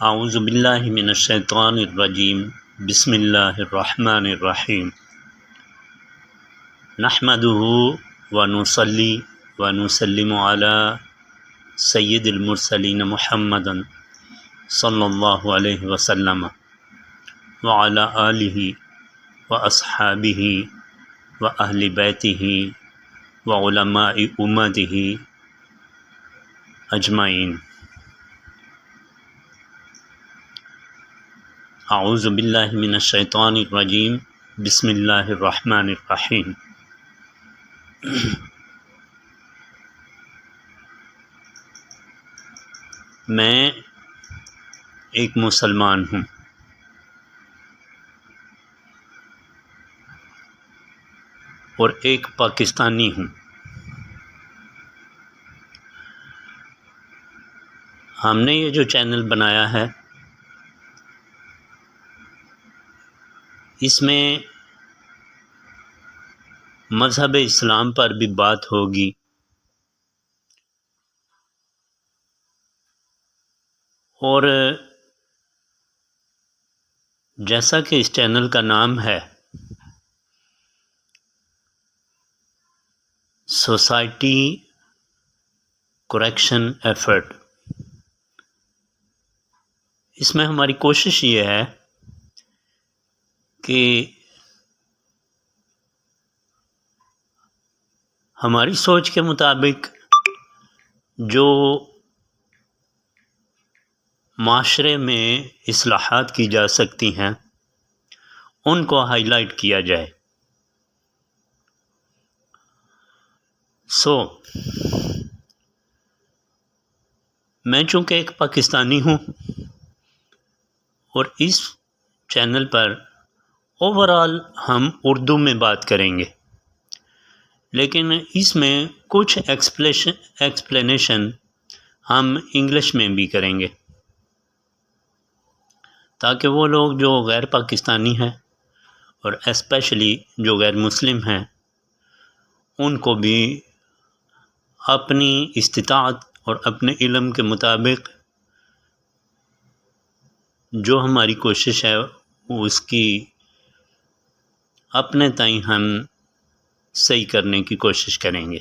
اعوذ باللہ من الشیطان الرجیم بسم اللہ الرحمن الرحیم نحمدہ ونصلی ونسلم علی سید المرسلین محمد صلی اللہ علیہ وسلم وعلی آلہ واصحابہ واہل بیتہ وعلماء امتہ اجمعین۔ اعوذ باللہ من الشیطان الرجیم بسم اللہ الرحمن الرحیم۔ میں ایک مسلمان ہوں اور ایک پاکستانی ہوں۔ ہم نے یہ جو چینل بنایا ہے اس میں مذہب اسلام پر بھی بات ہوگی، اور جیسا کہ اس چینل کا نام ہے سوسائٹی کریکشن ایفرٹ، اس میں ہماری کوشش یہ ہے کہ ہماری سوچ کے مطابق جو معاشرے میں اصلاحات کی جا سکتی ہیں ان کو ہائی لائٹ کیا جائے۔ میں چونکہ ایک پاکستانی ہوں اور اس چینل پر اوورال ہم اردو میں بات کریں گے، لیکن اس میں کچھ ایکسپلینیشن ہم انگلش میں بھی کریں گے تاکہ وہ لوگ جو غیر پاکستانی ہیں اور اسپیشلی جو غیر مسلم ہیں ان کو بھی اپنی استطاعت اور اپنے علم کے مطابق جو ہماری کوشش ہے اس کی اپنے تئیں ہم صحیح کرنے کی کوشش کریں گے۔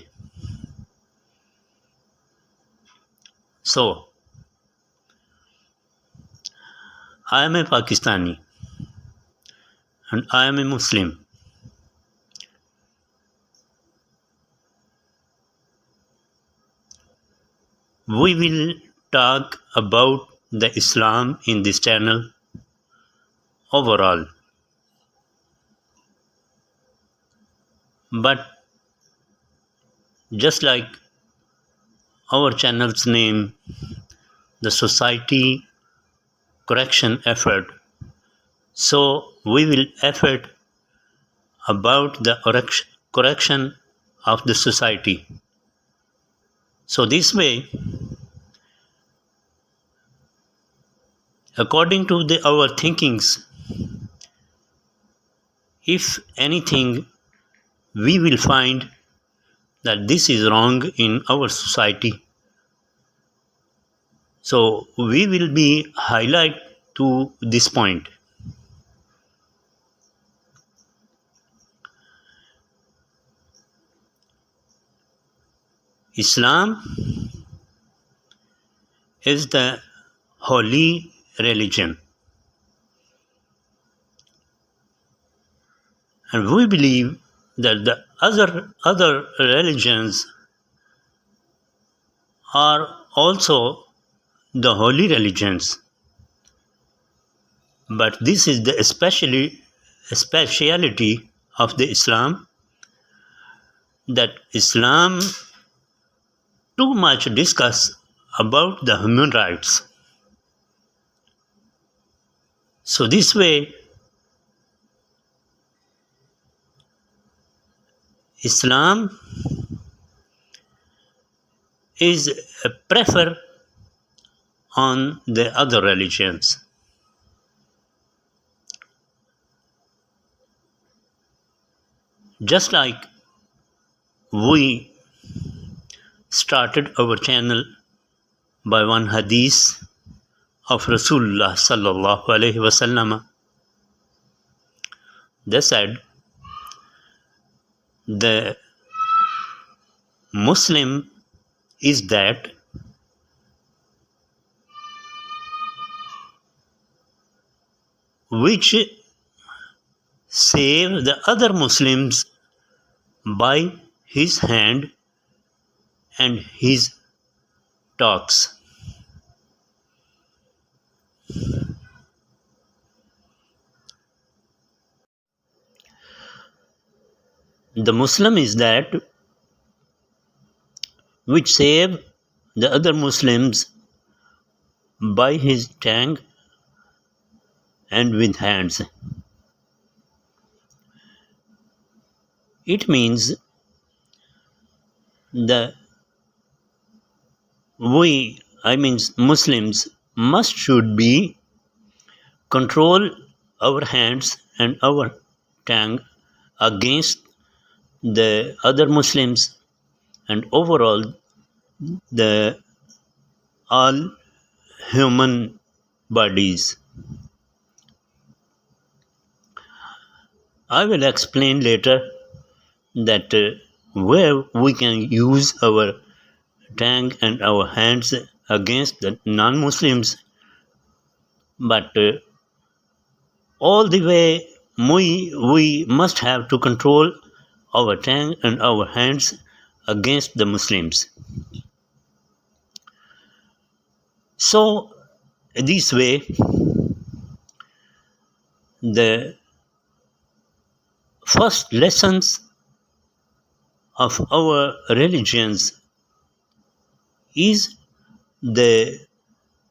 I am a Pakistani and I am a Muslim. We will talk about the Islam in this channel overall, but just like our channel's name, the Society Correction Effort, so we will effort about the correction of the society. So this way, according to our thinkings, if anything we will find that this is wrong in our society, so we will be highlight to this point. Islam is the holy religion, and we believe that the other religions are also the holy religions, but this is the speciality of the Islam, that Islam too much discuss about the human rights. So this way, Islam is a prefer on the other religions. Just like we started our channel by one hadith of Rasulullah sallallahu alaihi wasallam. They said, the Muslim is that which save the other Muslims by his hand and his talks. The Muslim is that which save the other Muslims by his tongue and with hands. It means that Muslims should be control our hands and our tongue against the other Muslims and overall the all human bodies. I will explain later that where we can use our tongue and our hands against the non-Muslims, but all the way we must have to control our tongue and our hands against the Muslims. So this way the first lessons of our religions is the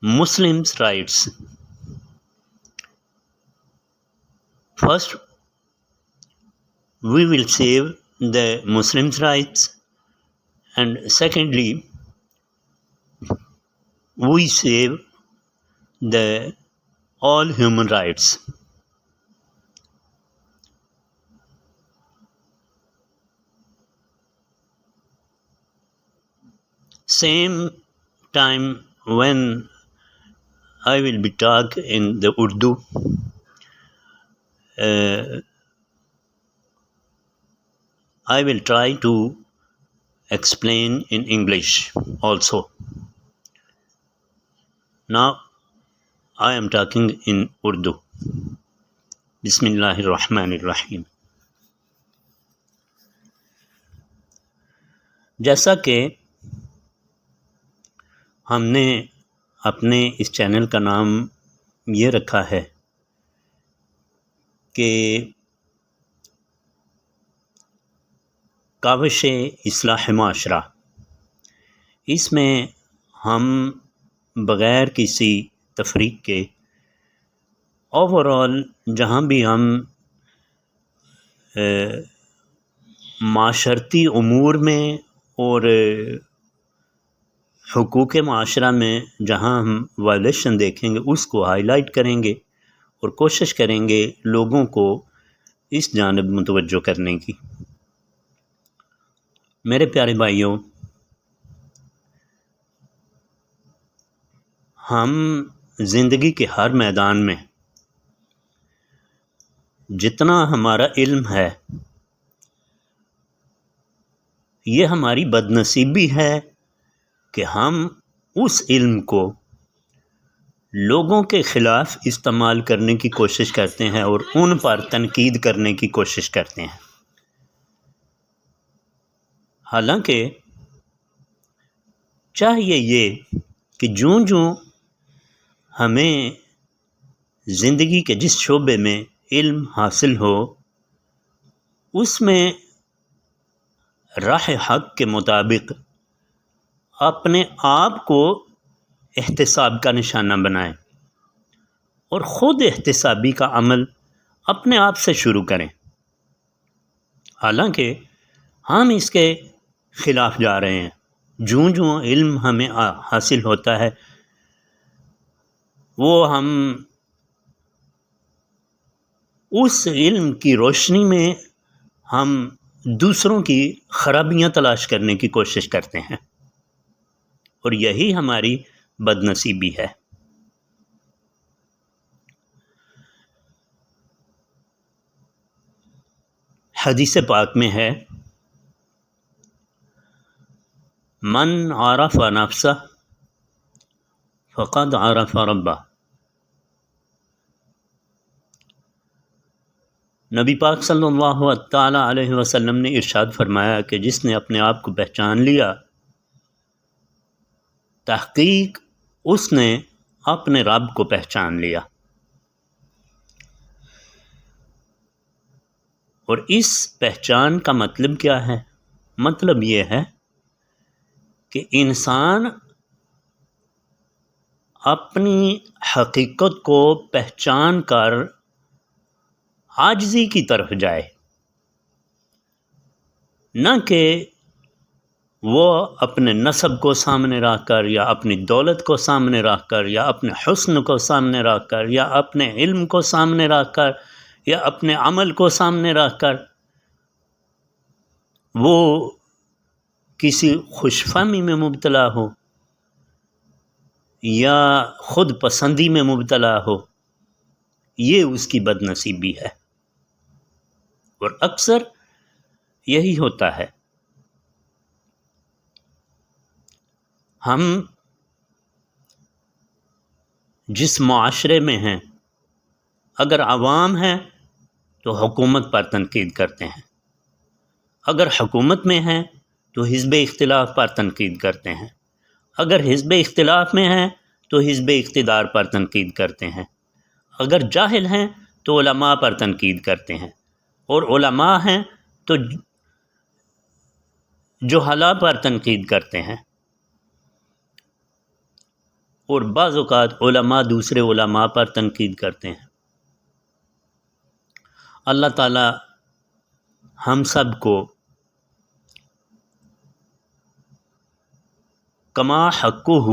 Muslims' rights. First, we will save the Muslims' rights, and secondly, we save the all human rights. Same time when I will be talk in the Urdu, I will try to explain in English also. Now I am talking in Urdu. Bismillahir Rahmanir Rahim. جیسا کہ ہم نے اپنے اس channel کا نام یہ رکھا ہے کہ کاوش اصلاح معاشرہ، اس میں ہم بغیر کسی تفریق کے اوورآل جہاں بھی ہم معاشرتی امور میں اور حقوق معاشرہ میں جہاں ہم وائلیشن دیکھیں گے اس کو ہائی لائٹ کریں گے اور کوشش کریں گے لوگوں کو اس جانب متوجہ کرنے کی۔ میرے پیارے بھائیوں، ہم زندگی کے ہر میدان میں جتنا ہمارا علم ہے یہ ہماری بد نصیبی ہے کہ ہم اس علم کو لوگوں کے خلاف استعمال کرنے کی کوشش کرتے ہیں اور ان پر تنقید کرنے کی کوشش کرتے ہیں۔ حالانکہ چاہیے یہ کہ جوں ہمیں زندگی کے جس شعبے میں علم حاصل ہو اس میں راہ حق کے مطابق اپنے آپ کو احتساب کا نشانہ بنائیں اور خود احتسابی کا عمل اپنے آپ سے شروع کریں۔ حالانکہ ہم اس کے خلاف جا رہے ہیں، جوں علم ہمیں حاصل ہوتا ہے وہ ہم اس علم کی روشنی میں ہم دوسروں کی خرابیاں تلاش کرنے کی کوشش کرتے ہیں اور یہی ہماری بد نصیبی ہے۔ حدیث پاک میں ہے، من عرف نفسہ فقد عرف ربہ۔ نبی پاک صلی اللہ تعالیٰ علیہ وسلم نے ارشاد فرمایا کہ جس نے اپنے آپ کو پہچان لیا، تحقیق اس نے اپنے رب کو پہچان لیا۔ اور اس پہچان کا مطلب کیا ہے؟ مطلب یہ ہے کہ انسان اپنی حقیقت کو پہچان کر عاجزی کی طرف جائے، نہ کہ وہ اپنے نسب کو سامنے رکھ کر یا اپنی دولت کو سامنے رکھ کر یا اپنے حسن کو سامنے رکھ کر یا اپنے علم کو سامنے رکھ کر یا اپنے عمل کو سامنے رکھ کر وہ کسی خوش فہمی میں مبتلا ہو یا خود پسندی میں مبتلا ہو۔ یہ اس کی بد نصیبی ہے، اور اکثر یہی ہوتا ہے۔ ہم جس معاشرے میں ہیں، اگر عوام ہیں تو حکومت پر تنقید کرتے ہیں، اگر حکومت میں ہیں تو حزب اختلاف پر تنقید کرتے ہیں، اگر حزب اختلاف میں ہیں تو حزب اقتدار پر تنقید کرتے ہیں، اگر جاہل ہیں تو علماء پر تنقید کرتے ہیں، اور علماء ہیں تو جہلاء پر تنقید کرتے ہیں، اور بعض اوقات علماء دوسرے علماء پر تنقید کرتے ہیں۔ اللہ تعالی ہم سب کو کما حقہ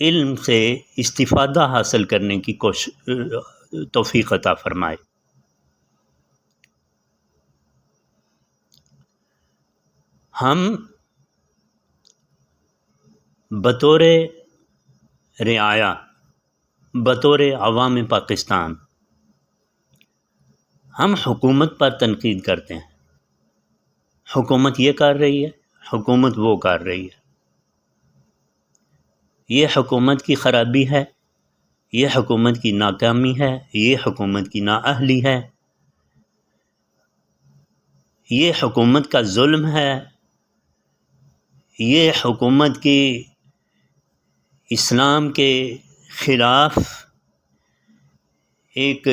علم سے استفادہ حاصل کرنے کی توفیق عطا فرمائے۔ ہم بطور رعایا، بطور عوام پاکستان، ہم حکومت پر تنقید کرتے ہیں، حکومت یہ کر رہی ہے، حکومت وہ کر رہی ہے، یہ حکومت کی خرابی ہے، یہ حکومت کی ناکامی ہے، یہ حکومت کی نااہلی ہے، یہ حکومت کا ظلم ہے، یہ حکومت کی اسلام کے خلاف ایک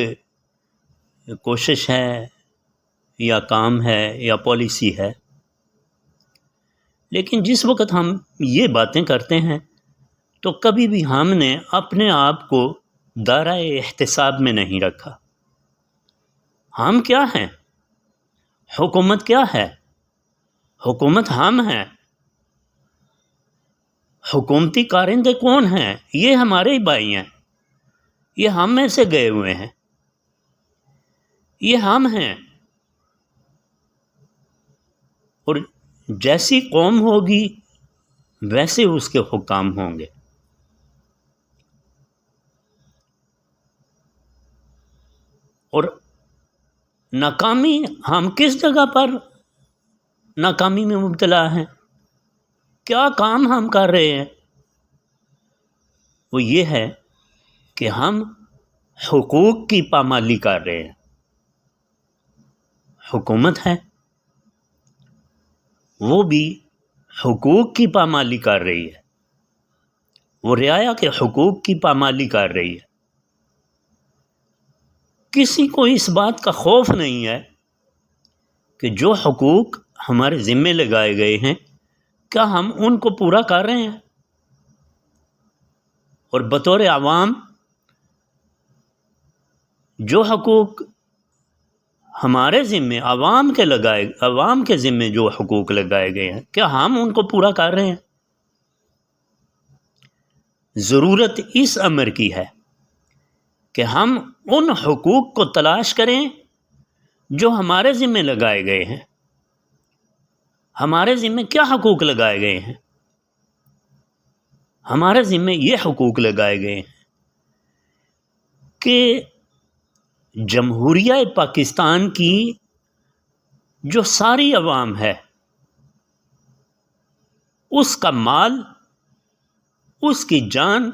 کوشش ہے یا کام ہے یا پالیسی ہے۔ لیکن جس وقت ہم یہ باتیں کرتے ہیں تو کبھی بھی ہم نے اپنے آپ کو دائرۂ احتساب میں نہیں رکھا۔ ہم کیا ہیں؟ حکومت کیا ہے؟ حکومت ہم ہیں۔ حکومتی کارندے کون ہیں؟ یہ ہمارے ہی بھائی ہیں، یہ ہم میں سے گئے ہوئے ہیں، یہ ہم ہیں۔ اور جیسی قوم ہوگی ویسے اس کے حکام ہوں گے۔ اور ناکامی، ہم کس جگہ پر ناکامی میں مبتلا ہیں؟ کیا کام ہم کر رہے ہیں؟ وہ یہ ہے کہ ہم حقوق کی پامالی کر رہے ہیں۔ حکومت ہے وہ بھی حقوق کی پامالی کر رہی ہے، وہ رعایا کے حقوق کی پامالی کر رہی ہے۔ کسی کو اس بات کا خوف نہیں ہے کہ جو حقوق ہمارے ذمے لگائے گئے ہیں کیا ہم ان کو پورا کر رہے ہیں؟ اور بطور عوام جو حقوق ہمارے ذمے عوام کے ذمے جو حقوق لگائے گئے ہیں کیا ہم ان کو پورا کر رہے ہیں؟ ضرورت اس امر کی ہے کہ ہم ان حقوق کو تلاش کریں جو ہمارے ذمے لگائے گئے ہیں۔ ہمارے ذمے کیا حقوق لگائے گئے ہیں؟ ہمارے ذمے یہ حقوق لگائے گئے ہیں کہ جمہوریہ پاکستان کی جو ساری عوام ہے، اس کا مال، اس کی جان،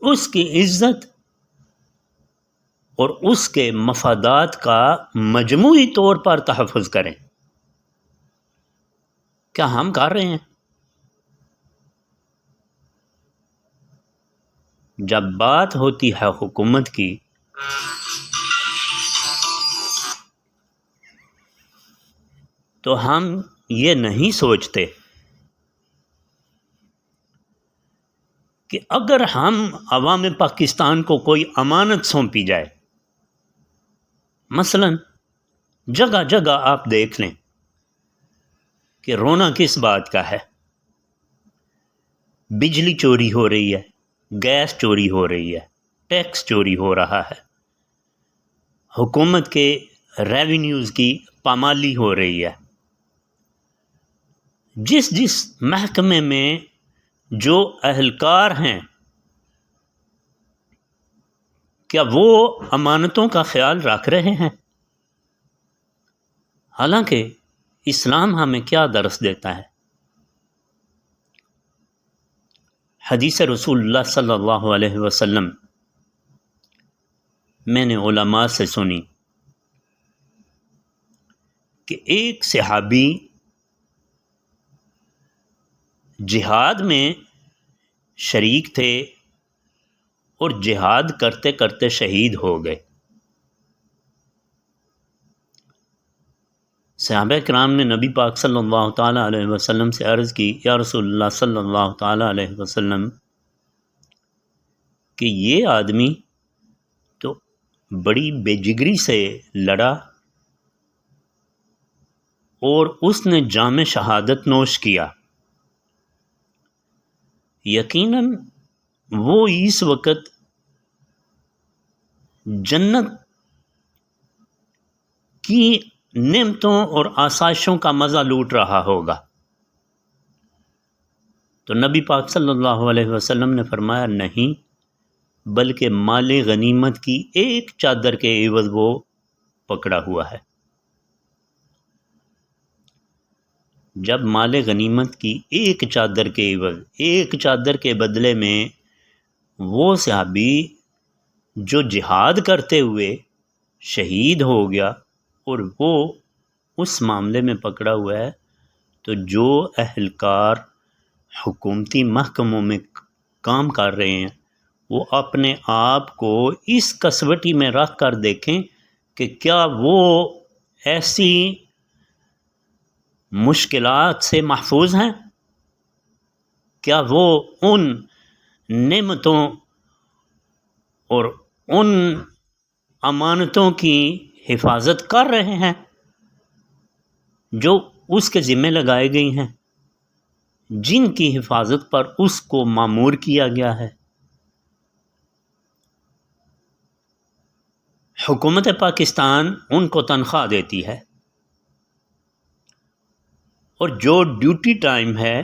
اس کی عزت اور اس کے مفادات کا مجموعی طور پر تحفظ کریں۔ کیا ہم کر رہے ہیں؟ جب بات ہوتی ہے حکومت کی تو ہم یہ نہیں سوچتے کہ اگر ہم عوام پاکستان کو کوئی امانت سونپی جائے، مثلا جگہ جگہ آپ دیکھ لیں کہ رونا کس بات کا ہے، بجلی چوری ہو رہی ہے، گیس چوری ہو رہی ہے، ٹیکس چوری ہو رہا ہے، حکومت کے ریونیوز کی پامالی ہو رہی ہے۔ جس جس محکمے میں جو اہلکار ہیں، کیا وہ امانتوں کا خیال رکھ رہے ہیں؟ حالانکہ اسلام ہمیں کیا درس دیتا ہے؟ حدیث رسول اللہ صلی اللہ علیہ وسلم میں نے علماء سے سنی کہ ایک صحابی جہاد میں شریک تھے اور جہاد کرتے کرتے شہید ہو گئے۔ صحابہ کرام نے نبی پاک صلی اللہ تعالیٰ علیہ وسلم سے عرض کی، یا رسول اللہ صلی اللہ تعالیٰ علیہ وسلم، کہ یہ آدمی تو بڑی بے جگری سے لڑا اور اس نے جام شہادت نوش کیا، یقیناً وہ اس وقت جنت کی نعمتوں اور آسائشوں کا مزہ لوٹ رہا ہوگا۔ تو نبی پاک صلی اللہ علیہ وسلم نے فرمایا، نہیں، بلکہ مال غنیمت کی ایک چادر کے عوض وہ پکڑا ہوا ہے۔ جب مال غنیمت کی ایک چادر کے عوض، ایک چادر کے بدلے میں وہ صحابی جو جہاد کرتے ہوئے شہید ہو گیا اور وہ اس معاملے میں پکڑا ہوا ہے، تو جو اہلکار حکومتی محکموں میں کام کر رہے ہیں وہ اپنے آپ کو اس کسوٹی میں رکھ کر دیکھیں کہ کیا وہ ایسی مشکلات سے محفوظ ہیں، کیا وہ ان نعمتوں اور ان امانتوں کی حفاظت کر رہے ہیں جو اس کے ذمہ لگائی گئی ہیں، جن کی حفاظت پر اس کو مامور کیا گیا ہے۔ حکومت پاکستان ان کو تنخواہ دیتی ہے اور جو ڈیوٹی ٹائم ہے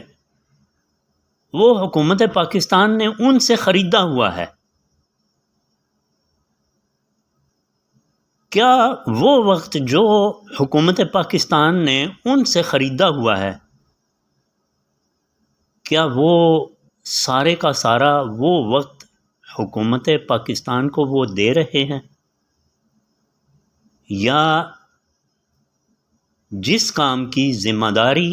وہ حکومت پاکستان نے ان سے خریدا ہوا ہے۔ کیا وہ وقت جو حکومت پاکستان نے ان سے خریدا ہوا ہے، کیا وہ سارے کا سارا وہ وقت حکومت پاکستان کو وہ دے رہے ہیں، یا جس کام کی ذمہ داری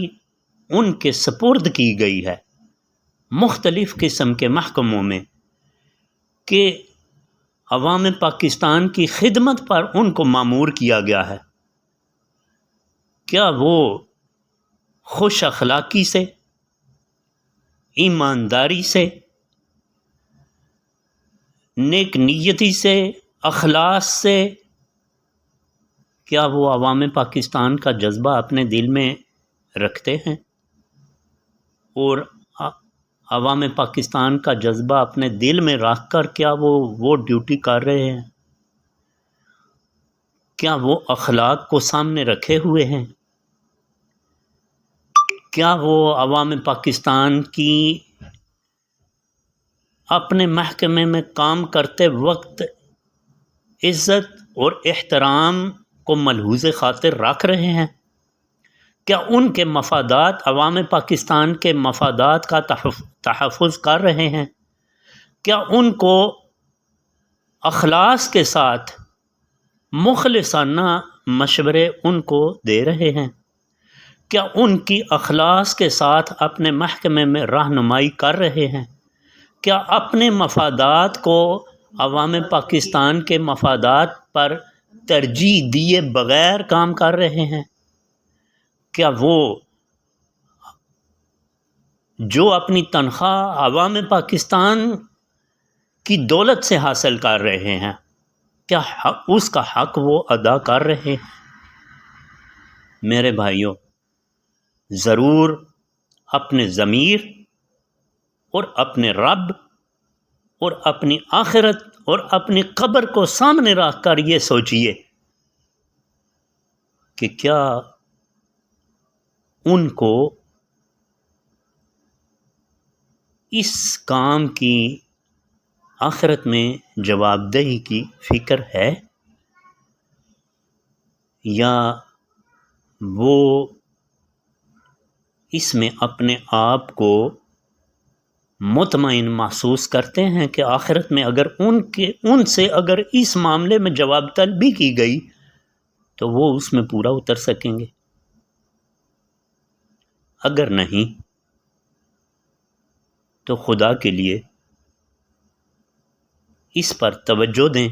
ان کے سپرد کی گئی ہے مختلف قسم کے محکموں میں کہ عوام پاکستان کی خدمت پر ان کو مامور کیا گیا ہے، کیا وہ خوش اخلاقی سے، ایمانداری سے، نیک نیتی سے، اخلاص سے، کیا وہ عوام پاکستان کا جذبہ اپنے دل میں رکھتے ہیں اور عوام پاکستان کا جذبہ اپنے دل میں رکھ کر کیا وہ ڈیوٹی کر رہے ہیں؟ کیا وہ اخلاق کو سامنے رکھے ہوئے ہیں؟ کیا وہ عوام پاکستان کی اپنے محکمے میں کام کرتے وقت عزت اور احترام کو ملحوظ خاطر رکھ رہے ہیں؟ کیا ان کے مفادات عوام پاکستان کے مفادات کا تحفظ کر رہے ہیں؟ کیا ان کو اخلاص کے ساتھ مخلصانہ مشورے ان کو دے رہے ہیں؟ کیا ان کی اخلاص کے ساتھ اپنے محکمے میں رہنمائی کر رہے ہیں؟ کیا اپنے مفادات کو عوام پاکستان کے مفادات پر ترجیح دیے بغیر کام کر رہے ہیں؟ کیا وہ جو اپنی تنخواہ عوام پاکستان کی دولت سے حاصل کر رہے ہیں، کیا اس کا حق وہ ادا کر رہے ہیں؟ میرے بھائیوں، ضرور اپنے ضمیر اور اپنے رب اور اپنی آخرت اور اپنی قبر کو سامنے رکھ کر یہ سوچئے کہ کیا ان کو اس کام کی آخرت میں جواب دہی کی فکر ہے، یا وہ اس میں اپنے آپ کو مطمئن محسوس کرتے ہیں کہ آخرت میں اگر ان سے اگر اس معاملے میں جواب طلبی کی گئی تو وہ اس میں پورا اتر سکیں گے؟ اگر نہیں تو خدا کے لیے اس پر توجہ دیں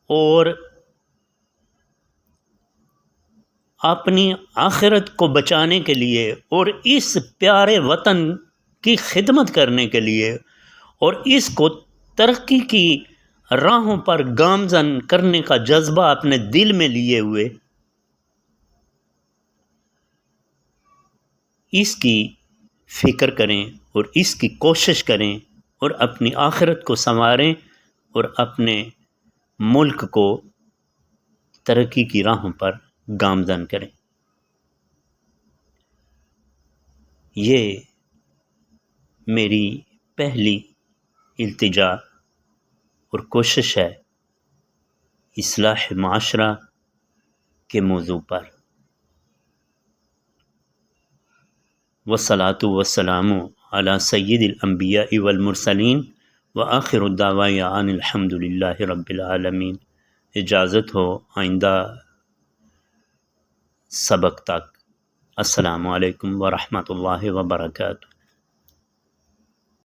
اور اپنی آخرت کو بچانے کے لیے اور اس پیارے وطن کی خدمت کرنے کے لیے اور اس کو ترقی کی راہوں پر گامزن کرنے کا جذبہ اپنے دل میں لیے ہوئے اس کی فکر کریں اور اس کی کوشش کریں اور اپنی آخرت کو سنواریں اور اپنے ملک کو ترقی کی راہوں پر گامزن کریں۔ یہ میری پہلی التجا اور کوشش ہے اصلاح معاشرہ کے موضوع پر۔ والصلاۃ والسلام علی سید الانبیاء والمرسلین وآخر الدعوانا ان الحمد للہ رب العالمین۔ اجازت ہو آئندہ سبق تک۔ السلام علیکم ورحمۃ اللہ وبرکاتہ۔